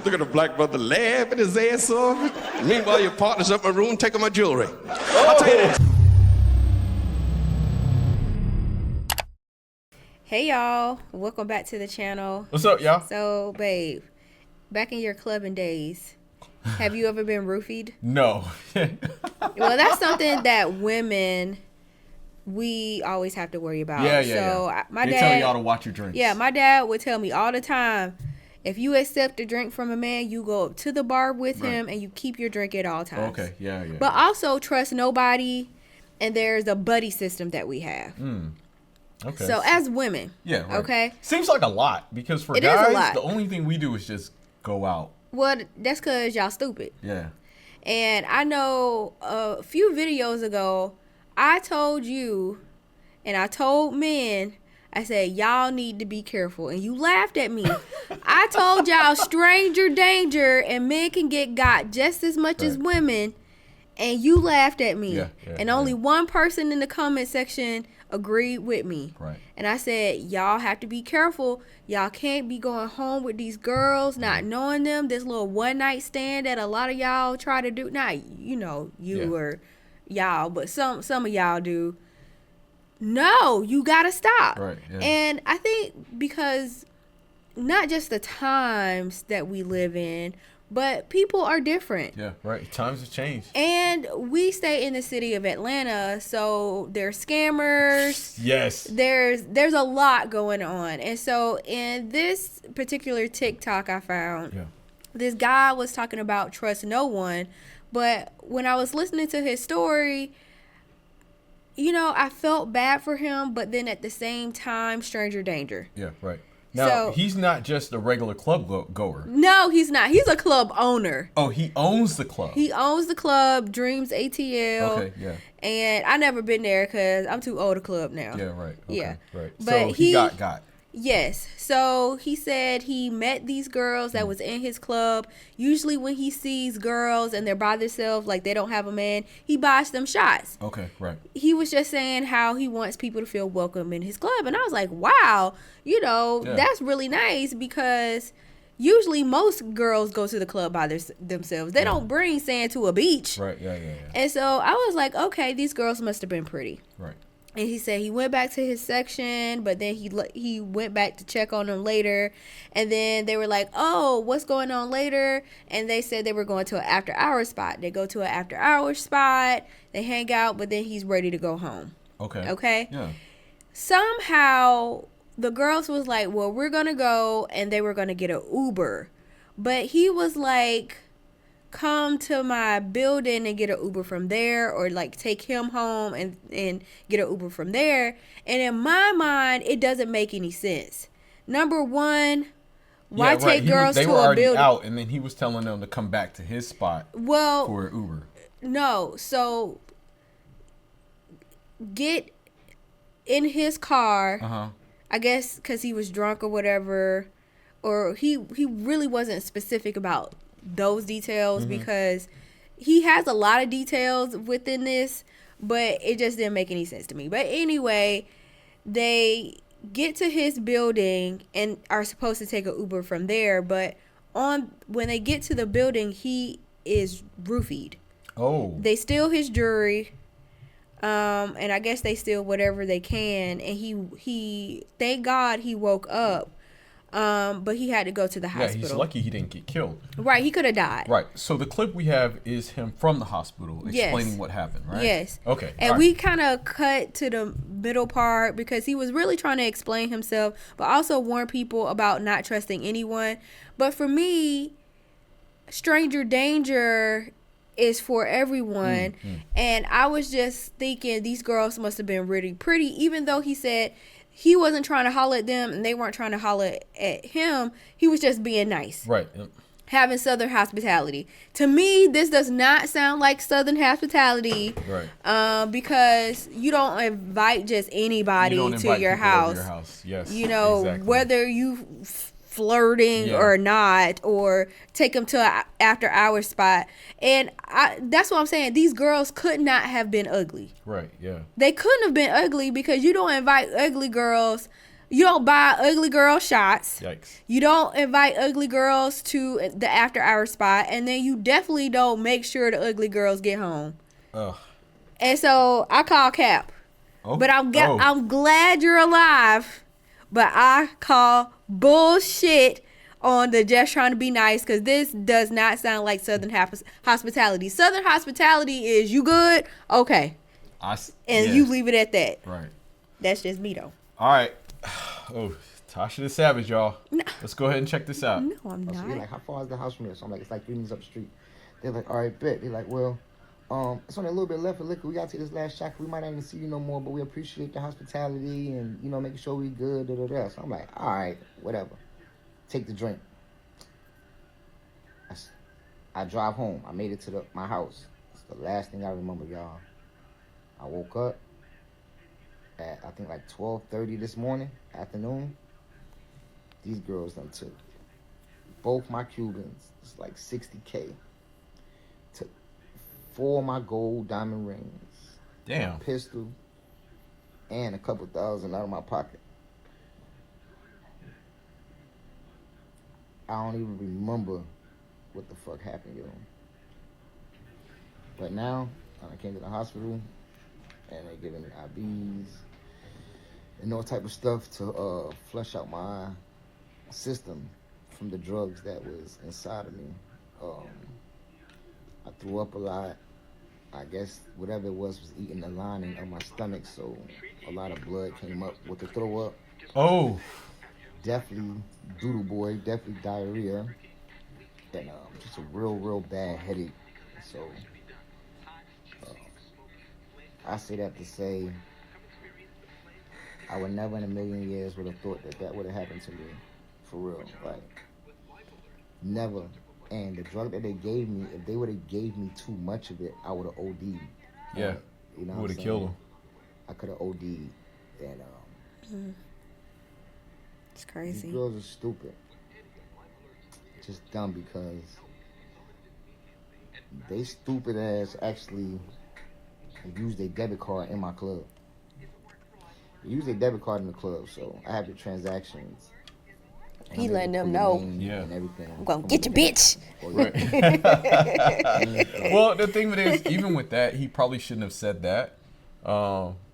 Look at the black brother laughing his ass off. Meanwhile, your partner's up in my room taking my jewelry. I'll tell you this. Hey y'all, welcome back to the channel. What's up, y'all? So, babe, back in your clubbing days, have you ever been roofied? No. Well, that's something that women, we always have to worry about. Yeah. My they dad tell y'all to watch your drinks. Yeah, my dad would tell me all the time, if you accept a drink from a man, you go up to the bar with him and you keep your drink at all times. Okay, yeah. But also trust nobody, and there's a buddy system that we have. Okay. So as women, okay? Seems like a lot because for It is a guys, lot. the only thing we do is just go out. Well, that's because y'all stupid. Yeah. And I know a few videos ago, I told you, and I told men, I said, y'all need to be careful. And you laughed at me. I told y'all stranger danger and men can get got just as much as women. And you laughed at me. And only one person in the comment section agreed with me. Right. And I said, y'all have to be careful. Y'all can't be going home with these girls, not knowing them. This little one night stand that a lot of y'all try to do. Not, or y'all, but some of y'all do. No, you gotta stop. Right. Yeah. And I think because not just the times that we live in, but people are different. Yeah, right. Times have changed. And we stay in the city of Atlanta, so there's scammers. Yes. There's a lot going on. And so in this particular TikTok I found, this guy was talking about trust no one. But when I was listening to his story, I felt bad for him, but then at the same time, stranger danger. Yeah, right. Now, he's not just a regular club goer. No, he's not. He's a club owner. Oh, he owns the club. He owns the club, Dreamz ATL. Okay, yeah. And I never been there because I'm too old to club now. Yeah, right. Okay, yeah. Right. But so he got. Yes. So he said he met these girls that was in his club. Usually when he sees girls and they're by themselves, like they don't have a man, he buys them shots. Okay, right. He was just saying how he wants people to feel welcome in his club. And I was like, wow, that's really nice because usually most girls go to the club by themselves. They don't bring sand to a beach. Right, yeah. And so I was like, okay, these girls must have been pretty. Right. And he said he went back to his section, but then he went back to check on them later. And then they were like, oh, what's going on later? And they said they were going to an after-hours spot. They go to an after-hours spot. They hang out, but then he's ready to go home. Okay? Yeah. Somehow, the girls was like, well, we're going to go, and they were going to get an Uber. But he was like, come to my building and get an Uber from there, or like take him home and get an Uber from there. And in my mind, it doesn't make any sense. Number one, why take girls to a building? They were already out, and then he was telling them to come back to his spot for an Uber. No, so get in his car. I guess because he was drunk or whatever, or he really wasn't specific about those details because he has a lot of details within this, but it just didn't make any sense to me. But anyway, they get to his building and are supposed to take an Uber from there, but when they get to the building, he is roofied. Oh. They steal his jewelry, and I guess they steal whatever they can, and he thank God he woke up. But he had to go to the hospital. Yeah, he's lucky he didn't get killed. Right, he could have died. Right. So the clip we have is him from the hospital explaining what happened, right? Yes. Okay. And we kind of cut to the middle part because he was really trying to explain himself, but also warn people about not trusting anyone. But for me, stranger danger is for everyone. And I was just thinking these girls must have been really pretty, even though he said he wasn't trying to holler at them and they weren't trying to holler at him. He was just being nice. Right. Yep. Having Southern hospitality. To me, this does not sound like Southern hospitality. Right. Because you don't invite just anybody to your house. Yes. Exactly. Whether you flirting or not, or take them to an after hours spot. And that's what I'm saying. These girls could not have been ugly. Right, yeah. They couldn't have been ugly because you don't invite ugly girls You don't buy ugly girl shots. Yikes. You don't invite ugly girls to the after hour spot, and then you definitely don't make sure the ugly girls get home. Ugh. And so I call Cap. Oh. But I'm glad you're alive. But I call bullshit on the just trying to be nice, because this does not sound like Southern hospitality. Southern hospitality is you good, okay, and you leave it at that. Right. That's just me though. All right. Oh, Tasha the Savage, y'all. No. Let's go ahead and check this out. No, I'm not. So you're like, how far is the house from here? So I'm like, it's like 3 minutes up the street. They're like, all right, bet. They're like, well, it's only a little bit left for liquor. We gotta take this last shot. We might not even see you no more, but we appreciate the hospitality and, you know, making sure we good. So I'm like, all right, whatever. Take the drink. I drive home. I made it to my house. It's the last thing I remember, y'all. I woke up at, I think, like 12:30 this afternoon. These girls done took both my Cubans. It's like $60K. Took 4 of my gold diamond rings. Damn. A pistol. And a couple thousand out of my pocket. I don't even remember what the fuck happened, yo. But now, I came to the hospital, and they giving me IVs and all type of stuff to flush out my system from the drugs that was inside of me. I threw up a lot. I guess whatever it was eating the lining of my stomach, so a lot of blood came up with the throw up. Oh. Definitely doodle boy, definitely diarrhea, and just a real bad headache. So I say that to say I would never in a million years would have thought that would have happened to me, for real. Like, never. And the drug that they gave me, if they would have gave me too much of it, I would have OD'd. Yeah, you know, would have killed him. I could have OD'd, and it's crazy. These girls are stupid. Just dumb because they stupid ass actually use their debit card in my club. They use their debit card in the club, so I have the transactions. He letting them know. Yeah. And everything. I'm gonna get your bitch. Right. Well, the thing with it is, even with that, he probably shouldn't have said that.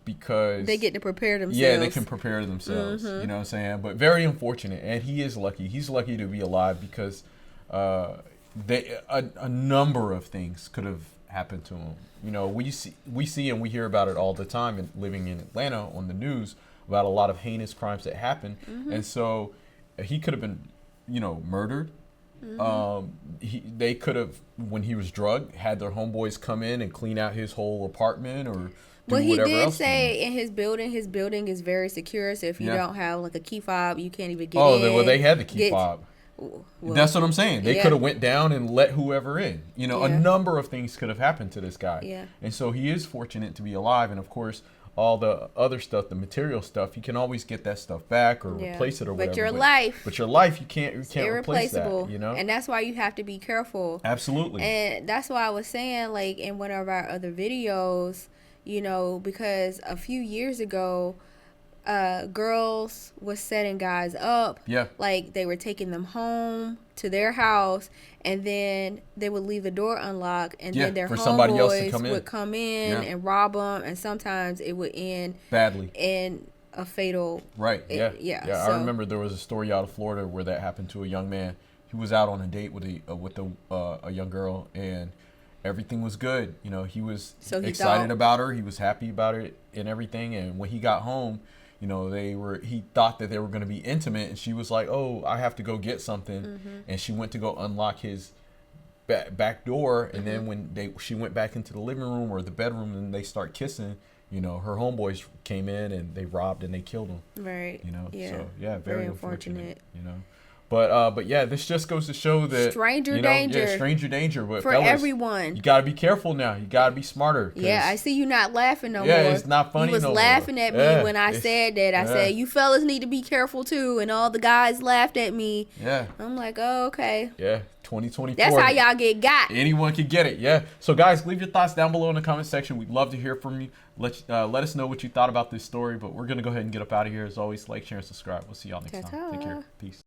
Because they get to prepare themselves. Yeah, they can prepare themselves. You know what I'm saying? But very unfortunate, and he is lucky. He's lucky to be alive because a number of things could have happened to him. You know, we see and we hear about it all the time, and living in Atlanta on the news about a lot of heinous crimes that happen, and so he could have been, you know, murdered. They could have, when he was drugged, had their homeboys come in and clean out his whole apartment or. Well, he did say in his building is very secure. So if you don't have like a key fob, you can't even get in. Well, they had the key fob. Well, that's what I'm saying. They could have went down and let whoever in. You know, a number of things could have happened to this guy. Yeah. And so he is fortunate to be alive. And of course, all the other stuff, the material stuff, you can always get that stuff back or replace it or whatever. But your life, you can't replace that. You know. And that's why you have to be careful. Absolutely. And that's why I was saying, like in one of our other videos. You know, because a few years ago, girls was setting guys up. Yeah. Like they were taking them home to their house, and then they would leave the door unlocked, and then their homeboys would come in and rob them, and sometimes it would end badly in a fatal. Right. Yeah. So, I remember there was a story out of Florida where that happened to a young man. He was out on a date with a young girl, and everything was good. You know, he was excited about her. He was happy about it and everything. And when he got home, you know, he thought that they were going to be intimate. And she was like, oh, I have to go get something. And she went to go unlock his back door. And then when she went back into the living room or the bedroom and they start kissing, you know, her homeboys came in and they robbed and they killed him. Right. You know, yeah. So yeah, very unfortunate. You know. But yeah, this just goes to show that stranger danger. Yeah, stranger danger. But for fellas, everyone, you gotta be careful now. You gotta be smarter. Yeah, I see you not laughing no more. Yeah, it's not funny. You was laughing at me when I said that. I said you fellas need to be careful too, and all the guys laughed at me. Yeah. I'm like, oh, okay. Yeah, 2024. That's how y'all get got. Anyone can get it, yeah. So guys, leave your thoughts down below in the comment section. We'd love to hear from you. Let us know what you thought about this story. But we're gonna go ahead and get up out of here. As always, like, share, and subscribe. We'll see y'all next time. Take care. Peace.